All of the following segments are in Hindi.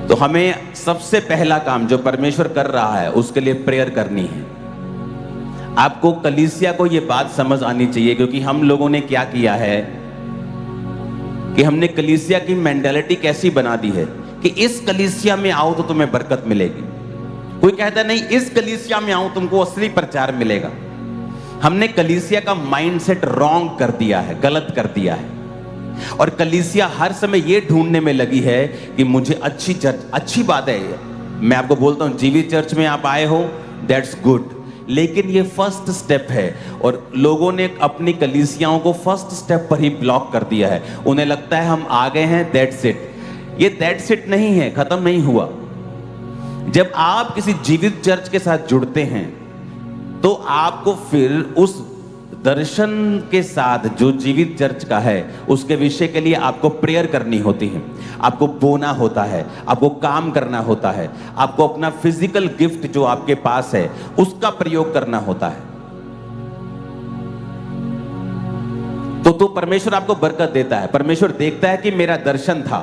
तो हमें सबसे पहला काम जो परमेश्वर कर रहा है उसके लिए प्रेयर करनी है। आपको कलीसिया को यह बात समझ आनी चाहिए, क्योंकि हम लोगों ने क्या किया है कि हमने कलीसिया की मेंटालिटी कैसी बना दी है कि इस कलीसिया में आओ तो तुम्हें बरकत मिलेगी। कोई कहता नहीं इस कलीसिया में आओ तुमको असली प्रचार मिलेगा। हमने कलीसिया का माइंडसेट रॉन्ग कर दिया है, गलत कर दिया है। और कलीसिया हर समय यह ढूंढने में लगी है कि मुझे अच्छी चर्च, अच्छी बात है, मैं आपको बोलता हूं जीवित चर्च में आप आए हो, दैट्स गुड, लेकिन ये फर्स्ट स्टेप है। और लोगों ने अपनी कलीसियाओं को फर्स्ट स्टेप पर ही ब्लॉक कर दिया है। उन्हें लगता है हम आ गए हैं, दैट्स इट। ये दैट्स इट नहीं है, खत्म नहीं हुआ। जब आप किसी जीवित चर्च के साथ जुड़ते हैं तो आपको फिर उस दर्शन के साथ जो जीवित चर्च का है उसके विषय के लिए आपको प्रेयर करनी होती है, आपको बोना होता है, आपको काम करना होता है, आपको अपना फिजिकल गिफ्ट जो आपके पास है उसका प्रयोग करना होता है। तो परमेश्वर आपको बरकत देता है। परमेश्वर देखता है कि मेरा दर्शन था,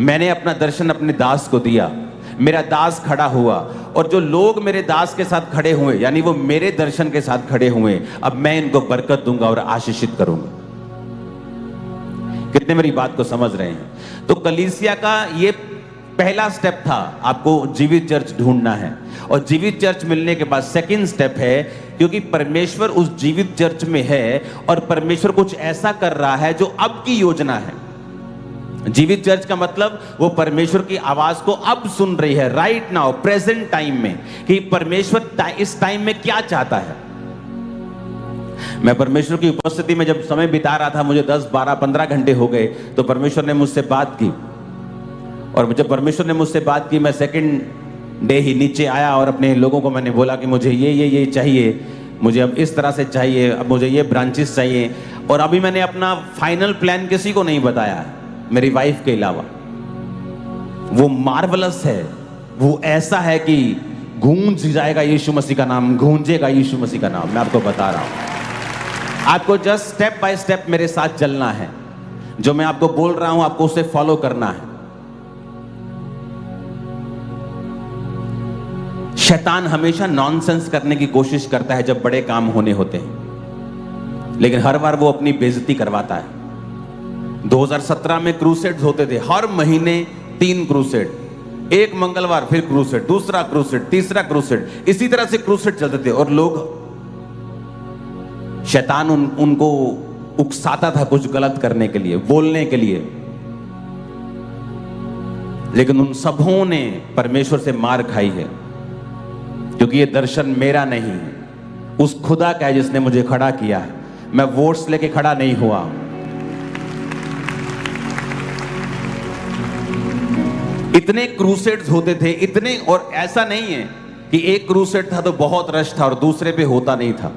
मैंने अपना दर्शन अपने दास को दिया, मेरा दास खड़ा हुआ, और जो लोग मेरे दास के साथ खड़े हुए यानी वो मेरे दर्शन के साथ खड़े हुए, अब मैं इनको बरकत दूंगा और आशीषित करूंगा। कितने मेरी बात को समझ रहे हैं? तो कलीसिया का ये पहला स्टेप था, आपको जीवित चर्च ढूंढना है। और जीवित चर्च मिलने के बाद सेकंड स्टेप है, क्योंकि परमेश्वर उस जीवित चर्च में है और परमेश्वर कुछ ऐसा कर रहा है जो अब की योजना है। जीवित चर्च का मतलब वो परमेश्वर की आवाज को अब सुन रही है, राइट नाउ, प्रेजेंट टाइम में, कि परमेश्वर इस टाइम में क्या चाहता है। मैं परमेश्वर की उपस्थिति में जब समय बिता रहा था, मुझे 10, 12, 15 घंटे हो गए, तो परमेश्वर ने मुझसे बात की। और जब परमेश्वर ने मुझसे बात की, मैं सेकंड डे ही नीचे आया और अपने लोगों को मैंने बोला कि मुझे ये चाहिए, मुझे अब इस तरह से चाहिए, अब मुझे ये ब्रांचेस चाहिए। और अभी मैंने अपना फाइनल प्लान किसी को नहीं बताया, मेरी वाइफ के अलावा। वो मार्वलस है, वो ऐसा है कि गूंज जाएगा यीशु मसीह का नाम, गूंजेगा यीशु मसीह का नाम। मैं आपको बता रहा हूं, आपको जस्ट स्टेप बाय स्टेप मेरे साथ चलना है। जो मैं आपको बोल रहा हूं आपको उसे फॉलो करना है। शैतान हमेशा नॉनसेंस करने की कोशिश करता है जब बड़े काम होने होते हैं, लेकिन हर बार वो अपनी बेइज्जती करवाता है। 2017 में क्रूसेड्स होते थे, हर महीने 3 क्रूसेड, एक मंगलवार फिर क्रूसेड, दूसरा क्रूसेड, तीसरा क्रूसेड, इसी तरह से क्रूसेड चलते थे। और लोग, शैतान उनको उकसाता था कुछ गलत करने के लिए, बोलने के लिए, लेकिन उन सबों ने परमेश्वर से मार खाई है, क्योंकि ये दर्शन मेरा नहीं है, उस खुदा का है जिसने मुझे खड़ा किया है। मैं वोट्स लेके खड़ा नहीं हुआ। इतने क्रूसेड्स होते थे, इतने, और ऐसा नहीं है कि एक क्रूसेड था तो बहुत रश था और दूसरे पे होता नहीं था।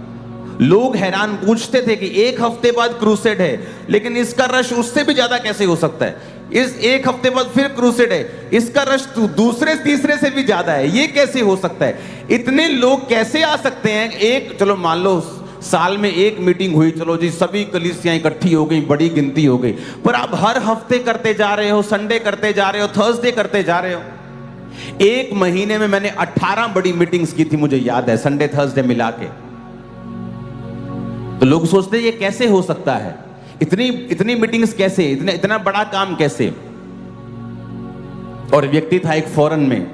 लोग हैरान पूछते थे कि एक हफ्ते बाद क्रूसेड है, लेकिन इसका रश उससे भी ज्यादा कैसे हो सकता है? इस एक हफ्ते बाद फिर क्रूसेड है, इसका रश दूसरे तीसरे से भी ज्यादा है, ये कैसे हो सकता है? इतने लोग कैसे आ सकते हैं? एक, चलो मान लो साल में एक मीटिंग हुई, चलो जी सभी कलीसियां इकट्ठी हो गई, बड़ी गिनती हो गई, पर आप हर हफ्ते करते जा रहे हो, संडे करते जा रहे हो, थर्सडे करते जा रहे हो। एक महीने में मैंने 18 बड़ी मीटिंग्स की थी, मुझे याद है, संडे थर्सडे मिला के। तो लोग सोचते हैं ये कैसे हो सकता है, इतनी मीटिंग्स कैसे, इतना बड़ा काम कैसे? और व्यक्ति था एक फॉरेन में,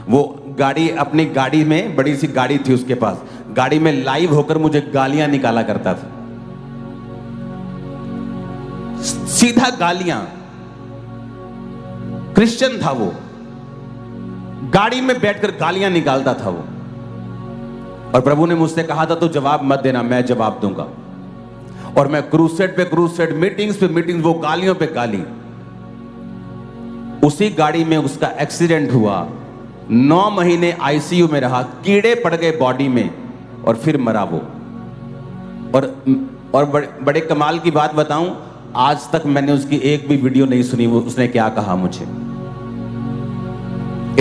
वो गाड़ी, अपनी गाड़ी में, बड़ी सी गाड़ी थी उसके पास, गाड़ी में लाइव होकर मुझे गालियां निकाला करता था, सीधा गालियां। क्रिश्चियन था वो, गाड़ी में बैठकर गालियां निकालता था वो। और प्रभु ने मुझसे कहा था तो जवाब मत देना, मैं जवाब दूंगा। और मैं क्रूसेड पे क्रूसेड, मीटिंग्स पे मीटिंग्स, वो गालियों पे गाली। उसी गाड़ी में उसका एक्सीडेंट हुआ, 9 महीने आईसीयू में रहा, कीड़े पड़ गए बॉडी में, और फिर मरा वो। और बड़े कमाल की बात बताऊं, आज तक मैंने उसकी एक भी वीडियो नहीं सुनी, वो उसने क्या कहा मुझे।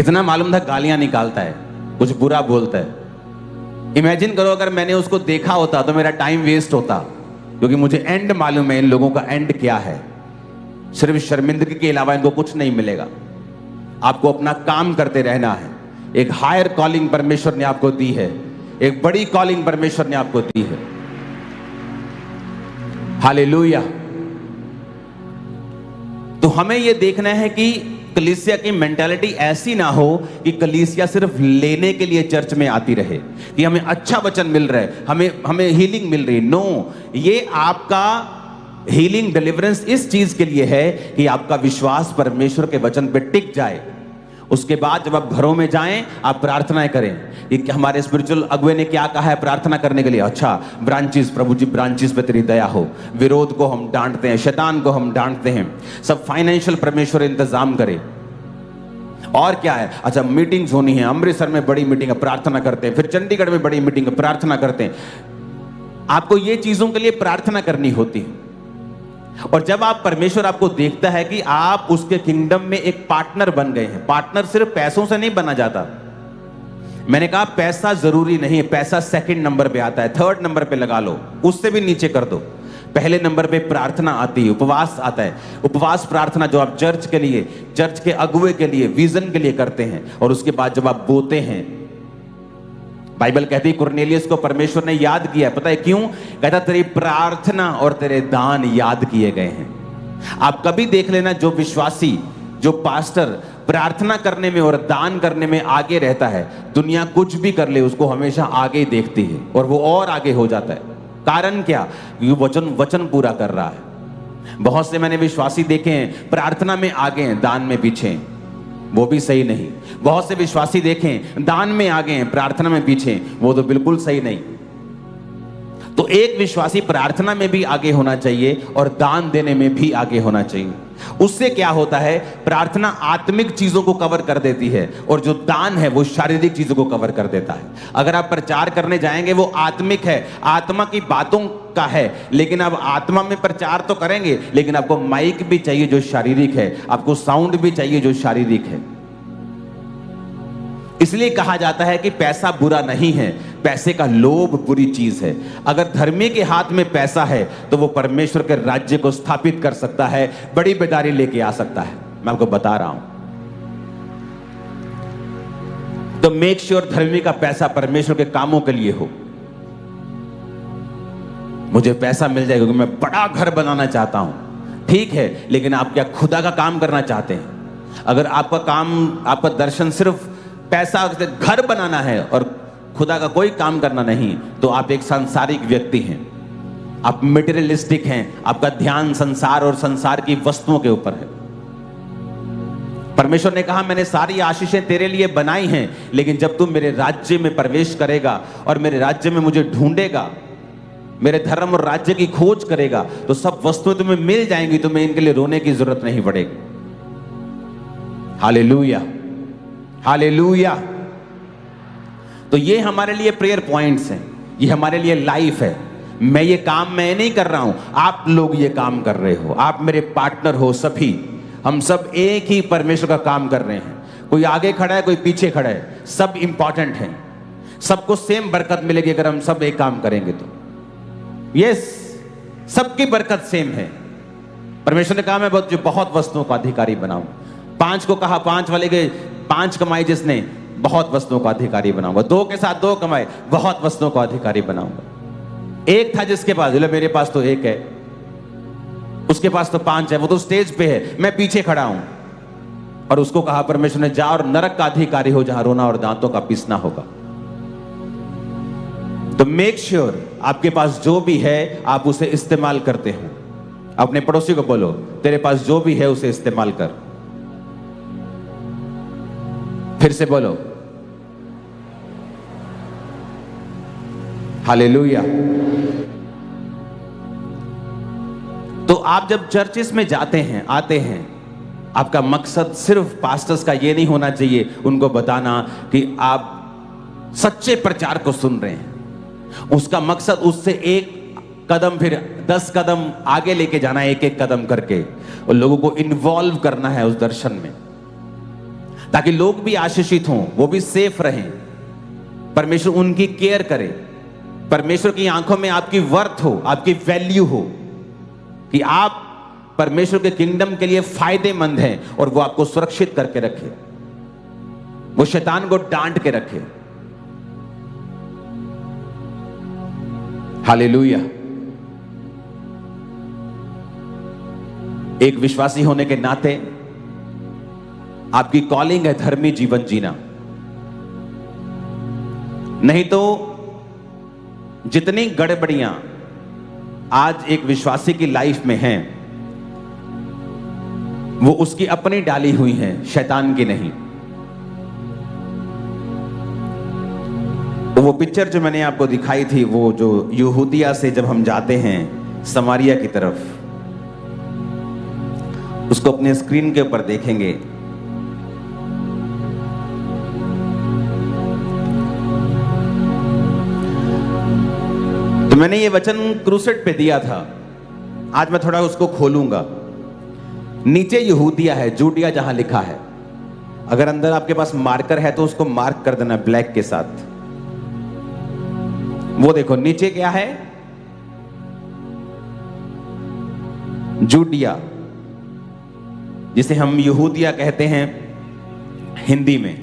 इतना मालूम था गालियां निकालता है, कुछ बुरा बोलता है। इमेजिन करो अगर मैंने उसको देखा होता तो मेरा टाइम वेस्ट होता, क्योंकि मुझे एंड मालूम है इन लोगों का एंड क्या है। सिर्फ शर्मिंदगी के अलावा इनको कुछ नहीं मिलेगा। आपको अपना काम करते रहना है। एक हायर कॉलिंग परमेश्वर ने आपको दी है, एक बड़ी कॉलिंग परमेश्वर ने आपको दी है। हालेलुया। तो हमें यह देखना है कि कलीसिया की मेंटालिटी ऐसी ना हो कि कलीसिया सिर्फ लेने के लिए चर्च में आती रहे, कि हमें अच्छा वचन मिल रहा है, हमें हीलिंग मिल रही है। नो, ये आपका हीलिंग डिलीवरेंस इस चीज के लिए है कि आपका विश्वास परमेश्वर के वचन पे टिक जाए। उसके बाद जब आप घरों में जाएं, आप प्रार्थनाएं करें कि हमारे स्पिरिचुअल अगुवे ने क्या कहा है प्रार्थना करने के लिए। अच्छा, ब्रांचेस, प्रभु जी ब्रांचेस पे तेरी दया हो। विरोध को हम डांटते हैं, शैतान को हम डांटते हैं। सब फाइनेंशियल परमेश्वर इंतजाम करे। और क्या है, अच्छा मीटिंग्स होनी है, अमृतसर में बड़ी मीटिंग है, प्रार्थना करते हैं। फिर चंडीगढ़ में बड़ी मीटिंग है, प्रार्थना करते हैं। आपको ये चीजों के लिए प्रार्थना करनी होती है। और जब आप परमेश्वर आपको देखता है कि आप उसके किंगडम में एक पार्टनर बन गए हैं। पार्टनर सिर्फ पैसों से नहीं बना जाता। मैंने कहा पैसा जरूरी नहीं है, पैसा सेकंड नंबर पे आता है, थर्ड नंबर पे लगा लो, उससे भी नीचे कर दो। पहले नंबर पे प्रार्थना आती है, उपवास आता है। उपवास प्रार्थना जो आप चर्च के लिए, चर्च के अगुवे के लिए, विजन के लिए करते हैं। और उसके बाद जब आप बोते हैं, बाइबल कहती है कुरनेलियस को परमेश्वर ने याद किया। पता है क्यों? कहता तेरी प्रार्थना और तेरे दान याद किए गए हैं। आप कभी देख लेना, जो विश्वासी, जो पास्टर प्रार्थना करने में और दान करने में आगे रहता है, दुनिया कुछ भी कर ले उसको हमेशा आगे ही देखती है और वो और आगे हो जाता है। कारण क्या? क्योंकि वचन पूरा कर रहा है। बहुत से मैंने विश्वासी देखे हैं प्रार्थना में आगे हैं, दान में पीछे हैं, वो भी सही नहीं। बहुत से विश्वासी देखें दान में आगे हैं, प्रार्थना में पीछे, वो तो बिल्कुल सही नहीं। तो एक विश्वासी प्रार्थना में भी आगे होना चाहिए और दान देने में भी आगे होना चाहिए। उससे क्या होता है, प्रार्थना आत्मिक चीजों को कवर कर देती है और जो दान है वो शारीरिक चीजों को कवर कर देता है। अगर आप प्रचार करने जाएंगे वो आत्मिक है, आत्मा की बातों का है, लेकिन अब आत्मा में प्रचार तो करेंगे, लेकिन आपको माइक भी चाहिए जो शारीरिक है, आपको साउंड भी चाहिए जो शारीरिक है। इसलिए कहा जाता है कि पैसा बुरा नहीं है, पैसे का लोभ बुरी चीज है। अगर धर्मी के हाथ में पैसा है तो वो परमेश्वर के राज्य को स्थापित कर सकता है, बड़ी बेदारी लेके आ सकता है। मैं आपको बता रहा हूं। तो मेक श्योर धर्मी का पैसा परमेश्वर के कामों के लिए हो। मुझे पैसा मिल जाएगा क्योंकि मैं बड़ा घर बनाना चाहता हूं, ठीक है, लेकिन आप क्या खुदा का काम करना चाहते हैं? अगर आपका काम, आपका दर्शन सिर्फ पैसा घर बनाना है और खुदा का कोई काम करना नहीं, तो आप एक सांसारिक व्यक्ति हैं, आप मटेरियलिस्टिक हैं, आपका ध्यान संसार और संसार की वस्तुओं के ऊपर है। परमेश्वर ने कहा मैंने सारी आशीषें तेरे लिए बनाई हैं, लेकिन जब तू मेरे राज्य में प्रवेश करेगा और मेरे राज्य में मुझे ढूंढेगा, मेरे धर्म और राज्य की खोज करेगा, तो सब वस्तुएं तुम्हें मिल जाएंगी, तुम्हें इनके लिए रोने की जरूरत नहीं पड़ेगी। Hallelujah, hallelujah. तो ये हमारे लिए प्रेयर पॉइंट्स हैं, ये हमारे लिए लाइफ है। मैं ये काम मैं नहीं कर रहा हूं, आप लोग ये काम कर रहे हो, आप मेरे पार्टनर हो। सभी हम सब एक ही परमेश्वर का काम कर रहे हैं। कोई आगे खड़ा है, कोई पीछे खड़ा है, सब इंपॉर्टेंट हैं। सबको सेम बरकत मिलेगी अगर हम सब एक काम करेंगे तो। यस, सबकी बरकत सेम है। परमेश्वर ने कहा मैं बहुत वस्तुओं का अधिकारी बनाऊं। 5 को कहा, 5 वाले के 5 कमाई जिसने, बहुत वस्तुओं का अधिकारी बनाऊंगा। 2 के साथ 2 कमाए, बहुत वस्तुओं का अधिकारी बनाऊंगा। 1 था जिसके पास, बोले मेरे पास तो 1 है, उसके पास तो 5 है, वो तो स्टेज पे है, मैं पीछे खड़ा हूं। और उसको कहा परमेश्वर ने, जा और नरक का अधिकारी हो जहां रोना और दांतों का पीसना होगा। तो मेक श्योर आपके पास जो भी है आप उसे इस्तेमाल करते हो। अपने पड़ोसी को बोलो तेरे पास जो भी है उसे इस्तेमाल कर। फिर से बोलो हालेलुया। तो आप जब चर्चिस में जाते हैं, आते हैं, आपका मकसद सिर्फ पास्टर्स का ये नहीं होना चाहिए उनको बताना कि आप सच्चे प्रचार को सुन रहे हैं। उसका मकसद उससे एक कदम फिर 10 कदम आगे लेके जाना है, एक एक कदम करके, और लोगों को इन्वॉल्व करना है उस दर्शन में, ताकि लोग भी आशीषित हों, वो भी सेफ रहें, परमेश्वर उनकी केयर करे, परमेश्वर की आंखों में आपकी वर्थ हो, आपकी वैल्यू हो, कि आप परमेश्वर के किंगडम के लिए फायदेमंद हैं और वो आपको सुरक्षित करके रखे। वो शैतान को डांट के रखे। हालेलुया। एक विश्वासी होने के नाते आपकी कॉलिंग है धर्मी जीवन जीना। नहीं तो जितनी गड़बड़ियां आज एक विश्वासी की लाइफ में हैं, वो उसकी अपनी डाली हुई हैं, शैतान की नहीं। वो पिक्चर जो मैंने आपको दिखाई थी, वो जो यहूदिया से जब हम जाते हैं समारिया की तरफ, उसको अपने स्क्रीन के ऊपर देखेंगे। तो मैंने ये वचन क्रूसेड पे दिया था, आज मैं थोड़ा उसको खोलूंगा। नीचे यहूदिया है, जूडिया जहां लिखा है। अगर अंदर आपके पास मार्कर है तो उसको मार्क कर देना ब्लैक के साथ। वो देखो नीचे क्या है, जूडिया, जिसे हम यहूदिया कहते हैं हिंदी में।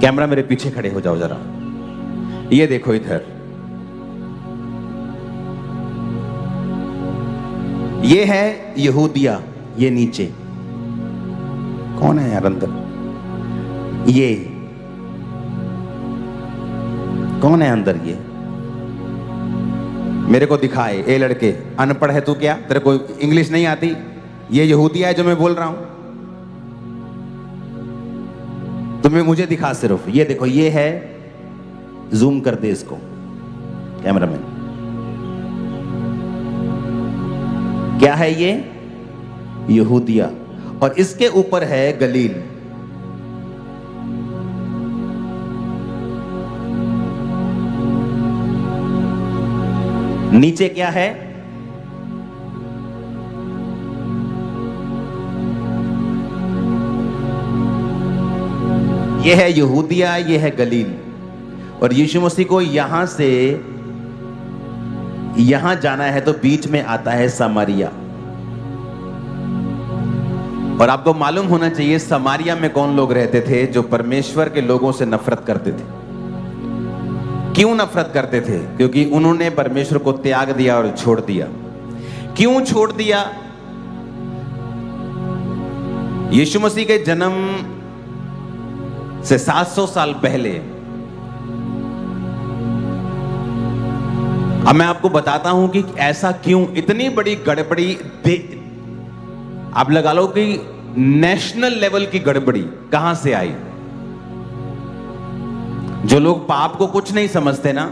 कैमरा मेरे पीछे खड़े हो जाओ जरा, ये देखो इधर, ये है यहूदिया, ये नीचे कौन है यार अंदर, ये कौन है अंदर, ये मेरे को दिखाए। ए लड़के, अनपढ़ है तू क्या, तेरे को इंग्लिश नहीं आती? ये यहूदिया है जो मैं बोल रहा हूं, तुम्हें मुझे दिखा सिर्फ। ये देखो, ये है, जूम कर दे इसको कैमरामैन। क्या है ये? यहूदिया, और इसके ऊपर है गलील। नीचे क्या है? ये है यहूदिया, ये है गलील। और यीशु मसीह को यहां से यहां जाना है तो बीच में आता है समारिया। और आपको मालूम होना चाहिए समारिया में कौन लोग रहते थे जो परमेश्वर के लोगों से नफरत करते थे। क्यों नफरत करते थे? क्योंकि उन्होंने परमेश्वर को त्याग दिया और छोड़ दिया। क्यों छोड़ दिया? यीशु मसीह के जन्म से 700 साल पहले, अब मैं आपको बताता हूं कि ऐसा क्यों, इतनी बड़ी गड़बड़ी, आप लगा लो कि नेशनल लेवल की गड़बड़ी कहां से आई। जो लोग पाप को कुछ नहीं समझते ना,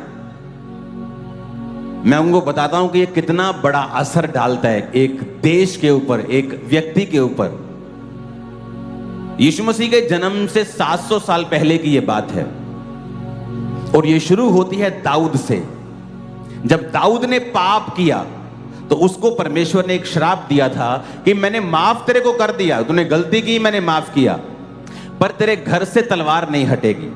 मैं उनको बताता हूं कि ये कितना बड़ा असर डालता है एक देश के ऊपर, एक व्यक्ति के ऊपर। यीशु मसीह के जन्म से 700 साल पहले की यह बात है, और यह शुरू होती है दाऊद से। जब दाऊद ने पाप किया तो उसको परमेश्वर ने एक श्राप दिया था कि मैंने माफ तेरे को कर दिया, तूने गलती की, मैंने माफ किया, पर तेरे घर से तलवार नहीं हटेगी।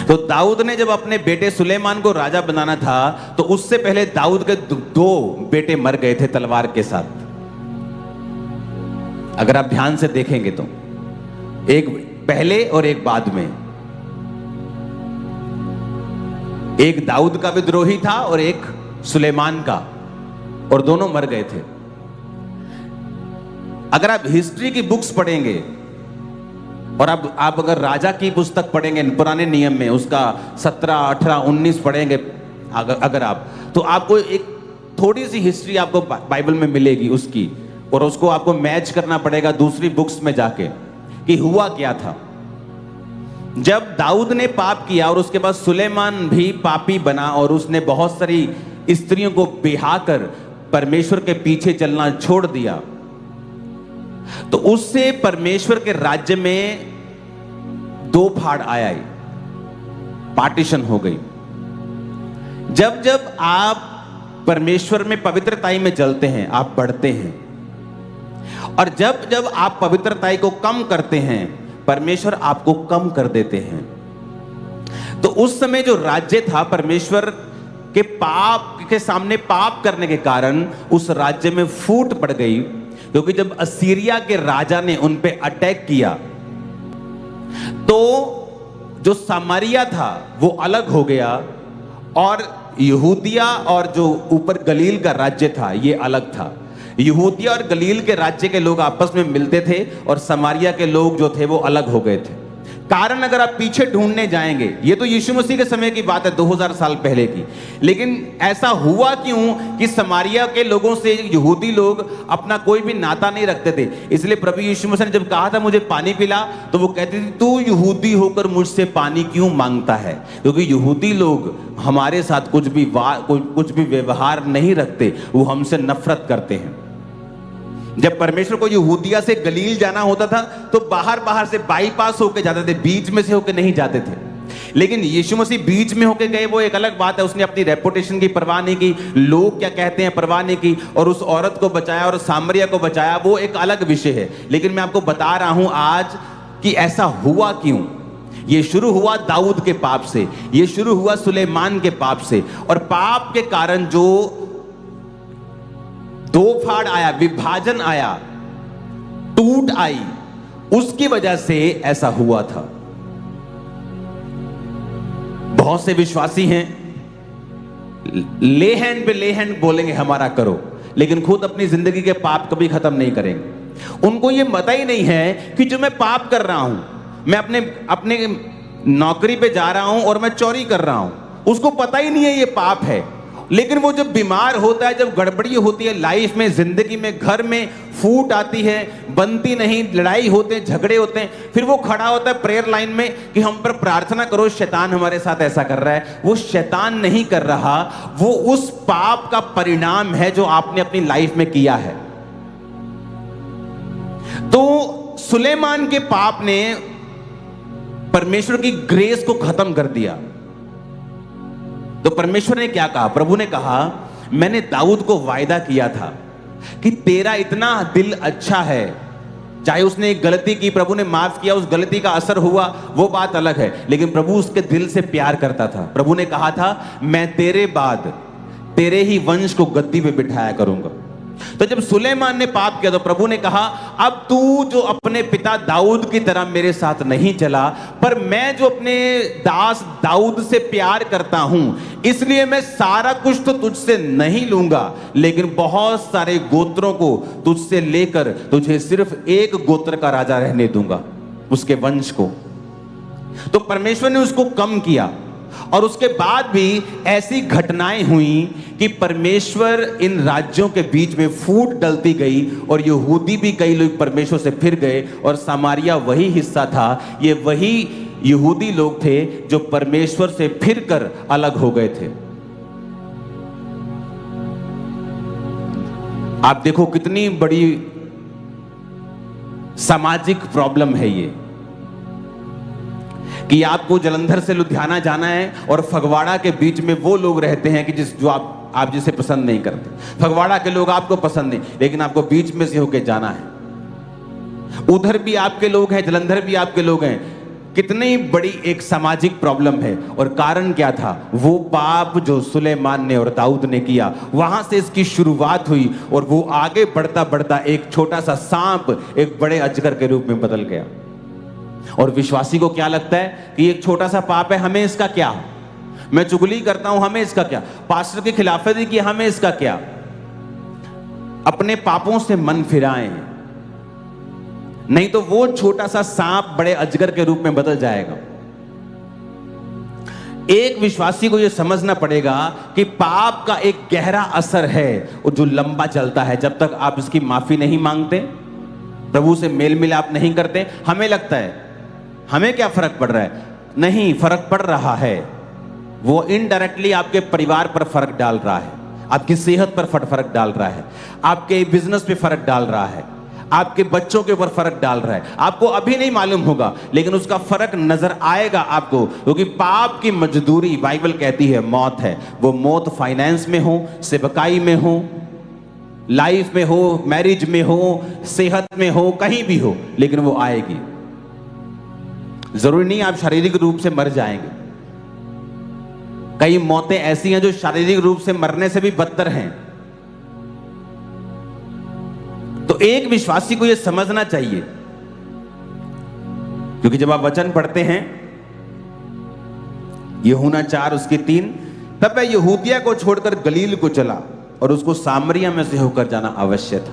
तो दाऊद ने जब अपने बेटे सुलेमान को राजा बनाना था तो उससे पहले दाऊद के 2 बेटे मर गए थे तलवार के साथ। अगर आप ध्यान से देखेंगे तो एक पहले और एक बाद में, एक दाऊद का विद्रोही था और एक सुलेमान का, और दोनों मर गए थे। अगर आप हिस्ट्री की बुक्स पढ़ेंगे और आप अगर राजा की पुस्तक पढ़ेंगे पुराने नियम में, उसका 17, 18, 19 पढ़ेंगे अगर आप, तो आपको एक थोड़ी सी हिस्ट्री आपको बाइबल में मिलेगी उसकी, और उसको आपको मैच करना पड़ेगा दूसरी बुक्स में जाके कि हुआ क्या था। जब दाऊद ने पाप किया और उसके बाद सुलेमान भी पापी बना और उसने बहुत सारी स्त्रियों को बिहा कर परमेश्वर के पीछे चलना छोड़ दिया, तो उससे परमेश्वर के राज्य में 2 फाड़ आया, पार्टीशन हो गई। जब जब आप परमेश्वर में पवित्रताई में चलते हैं, आप बढ़ते हैं, और जब जब आप पवित्रताई को कम करते हैं, परमेश्वर आपको कम कर देते हैं। तो उस समय जो राज्य था, परमेश्वर के पाप के सामने पाप करने के कारण उस राज्य में फूट पड़ गई, क्योंकि जब असीरिया के राजा ने उन पे अटैक किया तो जो सामरिया था वो अलग हो गया और यहूदिया और जो ऊपर गलील का राज्य था ये अलग था। यहूदिया और गलील के राज्य के लोग आपस में मिलते थे और समारिया के लोग जो थे वो अलग हो गए थे। कारण अगर आप पीछे ढूंढने जाएंगे, ये तो यीशु मसीह के समय की बात है 2000 साल पहले की, लेकिन ऐसा हुआ क्यों कि समारिया के लोगों से यहूदी लोग अपना कोई भी नाता नहीं रखते थे। इसलिए प्रभु यीशु मसीह ने जब कहा था मुझे पानी पिला, तो वो कहते थे तू यहूदी होकर मुझसे पानी क्यों मांगता है, क्योंकि यहूदी लोग हमारे साथ कुछ भी व्यवहार नहीं रखते, वो हमसे नफरत करते हैं। जब परमेश्वर को यहूदिया से गलील जाना होता था तो बाहर से बाईपास होकर जाते थे, बीच में से होकर नहीं जाते थे। लेकिन यीशु मसीह बीच में होकर गए, वो एक अलग बात है। उसने अपनी रेपुटेशन की परवाह नहीं की, लोग क्या कहते हैं परवाह नहीं की, और उस औरत को बचाया और सामरिया को बचाया, वो एक अलग विषय है। लेकिन मैं आपको बता रहा हूं आज कि ऐसा हुआ क्यों। ये शुरू हुआ दाऊद के पाप से, ये शुरू हुआ सुलेमान के पाप से, और पाप के कारण जो दो फाड़ आया, विभाजन आया, टूट आई, उसकी वजह से ऐसा हुआ था। बहुत से विश्वासी हैं ले हैंड बोलेंगे हमारा करो, लेकिन खुद अपनी जिंदगी के पाप कभी खत्म नहीं करेंगे। उनको ये पता ही नहीं है कि जो मैं पाप कर रहा हूं, मैं अपने नौकरी पे जा रहा हूं और मैं चोरी कर रहा हूं, उसको पता ही नहीं है ये पाप है। लेकिन वो जब बीमार होता है, जब गड़बड़ी होती है लाइफ में, जिंदगी में, घर में फूट आती है, बनती नहीं, लड़ाई होते हैं, झगड़े होते हैं, फिर वो खड़ा होता है प्रेयर लाइन में कि हम पर प्रार्थना करो, शैतान हमारे साथ ऐसा कर रहा है। वो शैतान नहीं कर रहा, वो उस पाप का परिणाम है जो आपने अपनी लाइफ में किया है। तो सुलेमान के पाप ने परमेश्वर की ग्रेस को खत्म कर दिया। तो परमेश्वर ने क्या कहा, प्रभु ने कहा मैंने दाऊद को वायदा किया था कि तेरा इतना दिल अच्छा है, चाहे उसने एक गलती की, प्रभु ने माफ किया, उस गलती का असर हुआ वो बात अलग है, लेकिन प्रभु उसके दिल से प्यार करता था। प्रभु ने कहा था मैं तेरे बाद तेरे ही वंश को गद्दी पे बिठाया करूंगा। तो जब सुलेमान ने पाप किया तो प्रभु ने कहा अब तू जो अपने पिता दाऊद की तरह मेरे साथ नहीं चला, पर मैं जो अपने दास दाऊद से प्यार करता हूं, इसलिए मैं सारा कुछ तो तुझसे नहीं लूंगा, लेकिन बहुत सारे गोत्रों को तुझसे लेकर तुझे सिर्फ एक गोत्र का राजा रहने दूंगा, उसके वंश को। तो परमेश्वर ने उसको कम किया, और उसके बाद भी ऐसी घटनाएं हुई कि परमेश्वर इन राज्यों के बीच में फूट डलती गई, और यहूदी भी कई लोग परमेश्वर से फिर गए, और सामरिया वही हिस्सा था, ये वही यहूदी लोग थे जो परमेश्वर से फिर कर अलग हो गए थे। आप देखो कितनी बड़ी सामाजिक प्रॉब्लम है ये, कि आपको जलंधर से लुधियाना जाना है और फगवाड़ा के बीच में वो लोग रहते हैं कि जो आप जिसे पसंद नहीं करते। फगवाड़ा के लोग आपको पसंद नहीं, लेकिन आपको बीच में से होके जाना है। उधर भी आपके लोग हैं, जलंधर भी आपके लोग हैं। कितनी बड़ी एक सामाजिक प्रॉब्लम है। और कारण क्या था? वो पाप जो सुलेमान ने और दाऊद ने किया, वहां से इसकी शुरुआत हुई, और वो आगे बढ़ता बढ़ता एक छोटा सा सांप एक बड़े अजगर के रूप में बदल गया। और विश्वासी को क्या लगता है कि एक छोटा सा पाप है, हमें इसका क्या, मैं चुगली करता हूं, हमें इसका क्या, पास्टर की खिलाफती की, हमें इसका क्या। अपने पापों से मन फिराएं, नहीं तो वो छोटा सा सांप बड़े अजगर के रूप में बदल जाएगा। एक विश्वासी को यह समझना पड़ेगा कि पाप का एक गहरा असर है और जो लंबा चलता है। जब तक आप इसकी माफी नहीं मांगते, प्रभु से मेल मिलाप नहीं करते, हमें लगता है हमें क्या फर्क पड़ रहा है, नहीं फर्क पड़ रहा है। वो इनडायरेक्टली आपके परिवार पर फर्क डाल रहा है, आपकी सेहत पर फर्क डाल रहा है, आपके बिजनेस पे फर्क डाल रहा है, आपके बच्चों के ऊपर फर्क डाल रहा है। आपको अभी नहीं मालूम होगा, लेकिन उसका फर्क नजर आएगा आपको, क्योंकि पाप की मजदूरी बाइबल कहती है मौत है। वो मौत फाइनेंस में हो, सेवकाई में हो, लाइफ में हो, मैरिज में हो, सेहत में हो, कहीं भी हो, लेकिन वो आएगी। जरूरी नहीं आप शारीरिक रूप से मर जाएंगे। कई मौतें ऐसी हैं जो शारीरिक रूप से मरने से भी बदतर हैं। तो एक विश्वासी को यह समझना चाहिए, क्योंकि जब आप वचन पढ़ते हैं यूहन्ना 4 उसके 3, तब वह यहूदिया को छोड़कर गलील को चला और उसको सामरिया में से होकर जाना अवश्य था।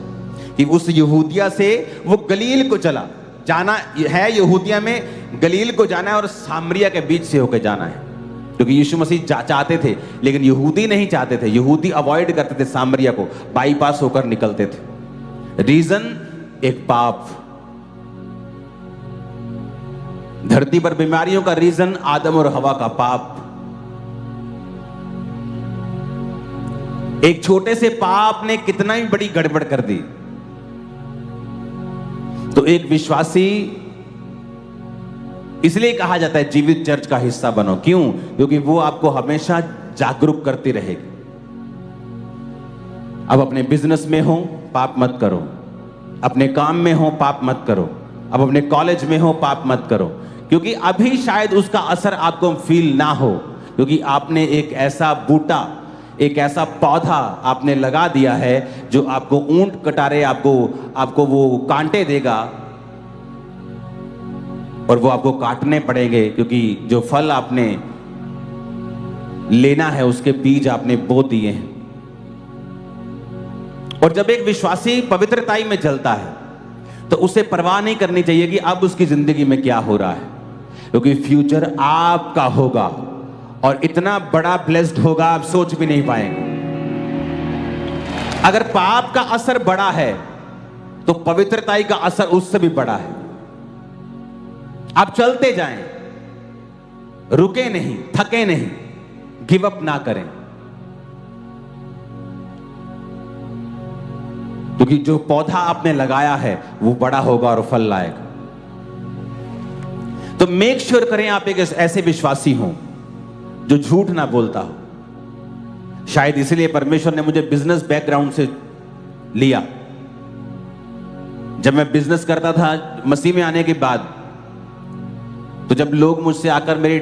कि उस यहूदिया से वो गलील को चला, जाना है यहूदिया में, गलील को जाना है और सामरिया के बीच से होकर जाना है, क्योंकि यीशु मसीह चाहते थे, लेकिन यहूदी नहीं चाहते थे। यहूदी अवॉइड करते थे सामरिया को, बाईपास होकर निकलते थे। रीजन एक पाप। धरती पर बीमारियों का रीजन आदम और हवा का पाप। एक छोटे से पाप ने कितना ही बड़ी गड़बड़ कर दी। तो एक विश्वासी, इसलिए कहा जाता है जीवित चर्च का हिस्सा बनो। क्यों? क्योंकि वो आपको हमेशा जागरूक करती रहेगी। अब अपने बिजनेस में हो, पाप मत करो। अपने काम में हो, पाप मत करो। अब अपने कॉलेज में हो, पाप मत करो, क्योंकि अभी शायद उसका असर आपको फील ना हो, क्योंकि आपने एक ऐसा बूटा, एक ऐसा पौधा आपने लगा दिया है जो आपको ऊंट कटारे, आपको वो कांटे देगा और वो आपको काटने पड़ेंगे, क्योंकि जो फल आपने लेना है उसके बीज आपने बो दिए हैं। और जब एक विश्वासी पवित्रताई में चलता है तो उसे परवाह नहीं करनी चाहिए कि अब उसकी जिंदगी में क्या हो रहा है, क्योंकि फ्यूचर आपका होगा और इतना बड़ा ब्लेस्ड होगा आप सोच भी नहीं पाएंगे। अगर पाप का असर बड़ा है तो पवित्रताई का असर उससे भी बड़ा है। आप चलते जाएं, रुके नहीं, थके नहीं, गिव अप ना करें, क्योंकि जो पौधा आपने लगाया है वो बड़ा होगा और फल लाएगा। तो मेक श्योर करें आप एक ऐसे विश्वासी हो जो झूठ ना बोलता हो। शायद इसलिए परमेश्वर ने मुझे बिजनेस बैकग्राउंड से लिया। जब मैं बिजनेस करता था मसीह में आने के बाद, तो जब लोग मुझसे आकर मेरी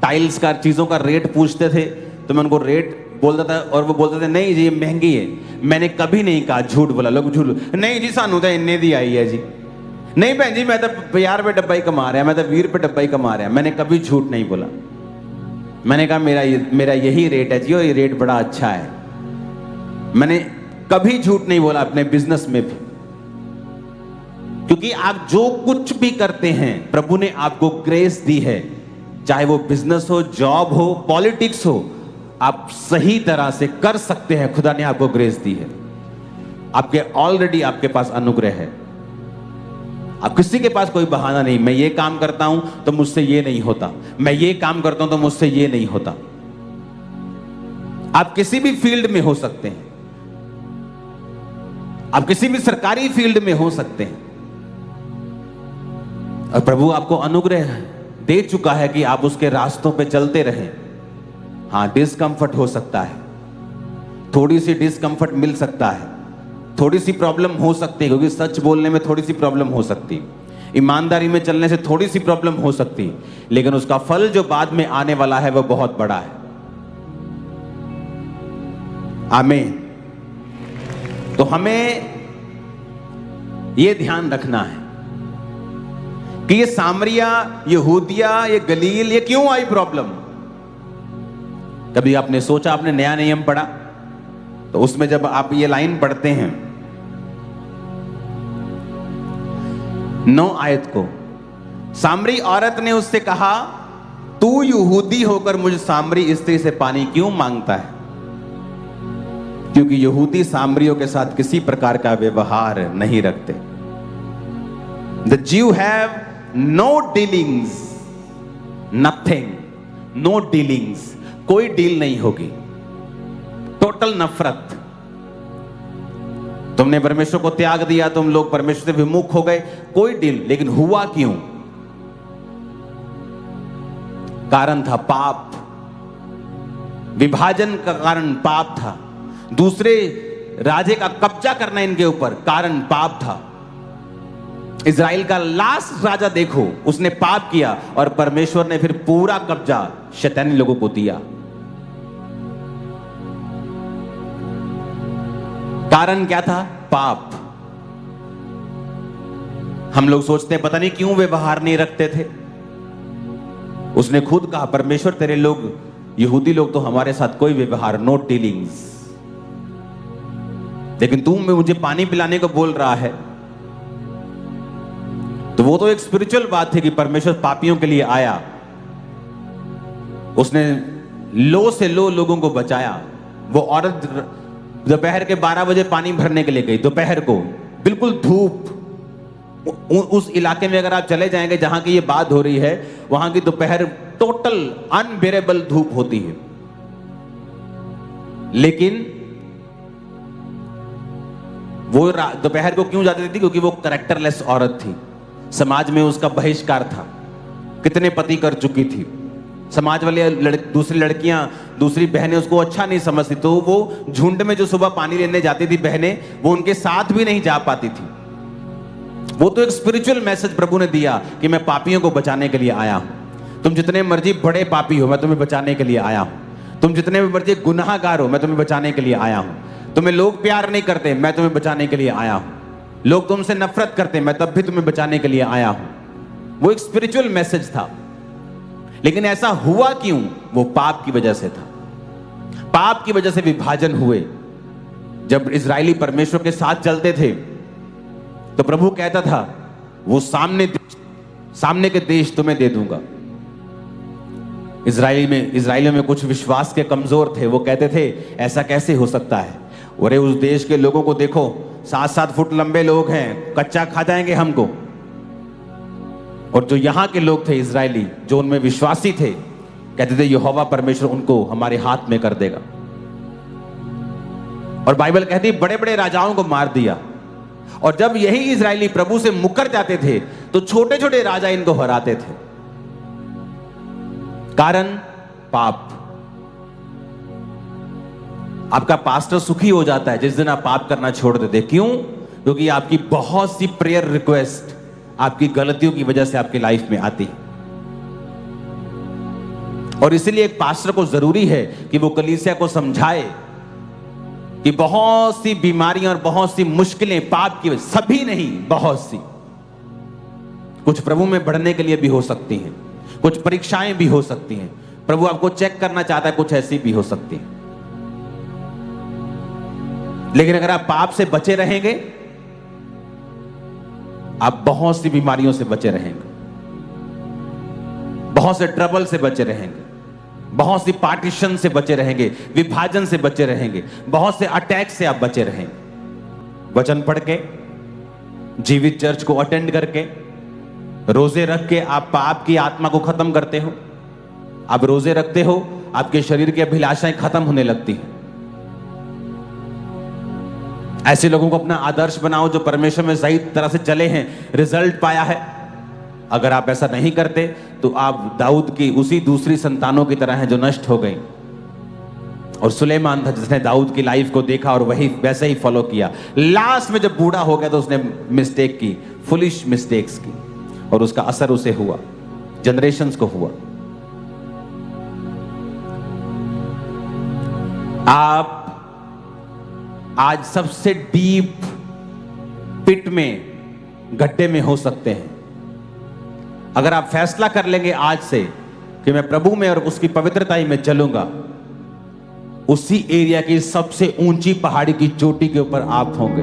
टाइल्स का, चीजों का रेट पूछते थे, तो मैं उनको रेट बोलता था और वो बोलते थे नहीं जी ये महंगी है। मैंने कभी नहीं कहा झूठ बोला। लोग झूठ, नहीं जी सानू तो इन्ने दी आई है जी, नहीं बहन जी मैं तो 50 रुपए डब्बा ही कमा रहा, मैं तो 20 रुपए डब्बा ही कमा रहा। मैंने कभी झूठ नहीं बोला। मैंने कहा मेरा यही रेट है जी और ये रेट बड़ा अच्छा है। मैंने कभी झूठ नहीं बोला अपने बिजनेस में भी, क्योंकि आप जो कुछ भी करते हैं प्रभु ने आपको ग्रेस दी है। चाहे वो बिजनेस हो, जॉब हो, पॉलिटिक्स हो, आप सही तरह से कर सकते हैं। खुदा ने आपको ग्रेस दी है, आपके ऑलरेडी आपके पास अनुग्रह है। अब किसी के पास कोई बहाना नहीं, मैं ये काम करता हूं तो मुझसे ये नहीं होता, मैं ये काम करता हूं तो मुझसे ये नहीं होता। आप किसी भी फील्ड में हो सकते हैं, आप किसी भी सरकारी फील्ड में हो सकते हैं, और प्रभु आपको अनुग्रह दे चुका है कि आप उसके रास्तों पे चलते रहें। हाँ, डिस्कंफर्ट हो सकता है, थोड़ी सी डिस्कंफर्ट मिल सकता है, थोड़ी सी प्रॉब्लम हो सकती है, क्योंकि सच बोलने में थोड़ी सी प्रॉब्लम हो सकती है, ईमानदारी में चलने से थोड़ी सी प्रॉब्लम हो सकती है, लेकिन उसका फल जो बाद में आने वाला है वह बहुत बड़ा है। आमीन। तो हमें यह ध्यान रखना है कि ये सामरिया, यहूदिया, ये गलील, ये क्यों आई प्रॉब्लम। कभी आपने सोचा, आपने नया नियम पढ़ा तो उसमें जब आप ये लाइन पढ़ते हैं 9 आयत को, सामरी औरत ने उससे कहा तू यहूदी होकर मुझ सामरी स्त्री से पानी क्यों मांगता है, क्योंकि यहूदी सामरियों के साथ किसी प्रकार का व्यवहार नहीं रखते। The Jew have no dealings, nothing, no dealings, कोई डील नहीं होगी, टोटल नफरत। तुमने परमेश्वर को त्याग दिया, तुम लोग परमेश्वर से विमुख हो गए, कोई डील। लेकिन हुआ क्यों? कारण था पाप, विभाजन का कारण पाप था, दूसरे राजे का कब्जा करना इनके ऊपर कारण पाप था। इजराइल का लास्ट राजा देखो, उसने पाप किया और परमेश्वर ने फिर पूरा कब्जा शैतानी लोगों को दिया। कारण क्या था? पाप। हम लोग सोचते हैं पता नहीं क्यों व्यवहार नहीं रखते थे। उसने खुद कहा, परमेश्वर तेरे लोग यहूदी लोग तो हमारे साथ कोई व्यवहार, नो डीलिंग्स, लेकिन तू मुझे पानी पिलाने को बोल रहा है। तो वो तो एक स्पिरिचुअल बात थी कि परमेश्वर पापियों के लिए आया, उसने लो से लो लोगों को बचाया। वो औरत दोपहर के 12 बजे पानी भरने के लिए गई, दोपहर को, बिल्कुल धूप। उस इलाके में अगर आप चले जाएंगे जहां की ये बात हो रही है, वहां की दोपहर टोटल अनबेरेबल धूप होती है। लेकिन वो दोपहर को क्यों जाती थी? क्योंकि वो कैरेक्टरलेस औरत थी, समाज में उसका बहिष्कार था, कितने पति कर चुकी थी, समाज वाले दूसरी लड़कियां, दूसरी बहनें उसको अच्छा नहीं समझती, तो वो झुंड में जो सुबह पानी लेने जाती थी बहनें, वो उनके साथ भी नहीं जा पाती थी। वो तो एक स्पिरिचुअल मैसेज प्रभु ने दिया कि मैं पापियों को बचाने के लिए आया हूं। तुम जितने मर्जी बड़े पापी हो, मैं तुम्हें बचाने के लिए आया हूं। तुम जितने मर्जी गुनाहगार हो, मैं तुम्हें बचाने के लिए आया हूं। तुम्हें लोग प्यार नहीं करते, मैं तुम्हें बचाने के लिए आया हूं। लोग तुमसे नफरत करते, मैं तब भी तुम्हें बचाने के लिए आया हूं। वो एक स्पिरिचुअल मैसेज था। लेकिन ऐसा हुआ क्यों? वो पाप की वजह से था। पाप की वजह से विभाजन हुए। जब इजरायली परमेश्वर के साथ चलते थे तो प्रभु कहता था, वो सामने के देश तुम्हें दे दूंगा। इजरायलियों में कुछ विश्वास के कमजोर थे। वो कहते थे ऐसा कैसे हो सकता है? अरे उस देश के लोगों को देखो, 7-7 फुट लंबे लोग हैं, कच्चा खा जाएंगे हमको। और जो यहां के लोग थे इजरायली, जो उनमें विश्वासी थे, कहते थे यहोवा परमेश्वर उनको हमारे हाथ में कर देगा। और बाइबल कहती बड़े बड़े राजाओं को मार दिया। और जब यही इजरायली प्रभु से मुकर जाते थे तो छोटे छोटे राजा इनको हराते थे। कारण पाप। आपका पास्टर सुखी हो जाता है जिस दिन आप पाप करना छोड़ देते। क्यों? क्योंकि आपकी बहुत सी प्रेयर रिक्वेस्ट आपकी गलतियों की वजह से आपकी लाइफ में आती है। और इसीलिए एक पास्टर को जरूरी है कि वो कलीसिया को समझाए कि बहुत सी बीमारियां और बहुत सी मुश्किलें पाप की वजह, सभी नहीं, बहुत सी, कुछ प्रभु में बढ़ने के लिए भी हो सकती हैं, कुछ परीक्षाएं भी हो सकती हैं, प्रभु आपको चेक करना चाहता है, कुछ ऐसी भी हो सकती हैं। लेकिन अगर आप पाप से बचे रहेंगे, आप बहुत सी बीमारियों से बचे रहेंगे, बहुत से ट्रबल से बचे रहेंगे, बहुत सी पार्टीशन से बचे रहेंगे, विभाजन से बचे रहेंगे, बहुत से अटैक से आप बचे रहेंगे। वचन पढ़ के, जीवित चर्च को अटेंड करके, रोजे रख के आप पाप की आत्मा को खत्म करते हो। आप रोजे रखते हो, आपके शरीर की अभिलाषाएं खत्म होने लगती हैं। ऐसे लोगों को अपना आदर्श बनाओ जो परमेश्वर में सही तरह से चले हैं, रिजल्ट पाया है। अगर आप ऐसा नहीं करते तो आप दाऊद की उसी दूसरी संतानों की तरह हैं जो नष्ट हो गई। और सुलेमान था जिसने दाऊद की लाइफ को देखा और वही वैसे ही फॉलो किया। लास्ट में जब बूढ़ा हो गया तो उसने मिस्टेक की, फुलिश मिस्टेक्स की, और उसका असर उसे हुआ, जनरेशंस को हुआ। आप आज सबसे डीप पिट में, गड्ढे में हो सकते हैं। अगर आप फैसला कर लेंगे आज से कि मैं प्रभु में और उसकी पवित्रताई में चलूंगा, उसी एरिया की सबसे ऊंची पहाड़ी की चोटी के ऊपर आप होंगे।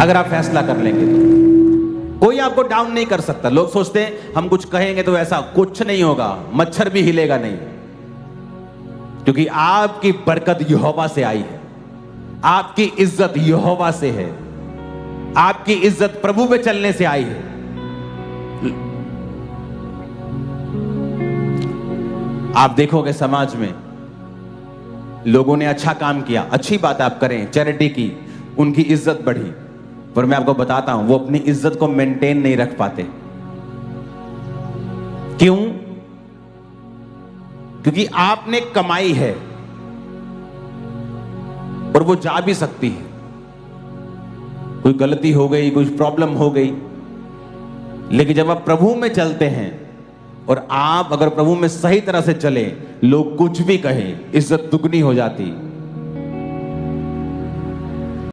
अगर आप फैसला कर लेंगे तो कोई आपको डाउन नहीं कर सकता। लोग सोचते हैं हम कुछ कहेंगे तो ऐसा कुछ नहीं होगा, मच्छर भी हिलेगा नहीं, क्योंकि आपकी बरकत यहोवा से आई है, आपकी इज्जत यहोवा से है, आपकी इज्जत प्रभु में चलने से आई है। आप देखोगे समाज में लोगों ने अच्छा काम किया, अच्छी बात आप करें, चैरिटी की, उनकी इज्जत बढ़ी, पर मैं आपको बताता हूं वो अपनी इज्जत को मेंटेन नहीं रख पाते। क्यों? क्योंकि आपने कमाई है और वो जा भी सकती है। कोई गलती हो गई, कोई प्रॉब्लम हो गई, लेकिन जब आप प्रभु में चलते हैं और आप अगर प्रभु में सही तरह से चले, लोग कुछ भी कहें, इज्जत दुगनी हो जाती।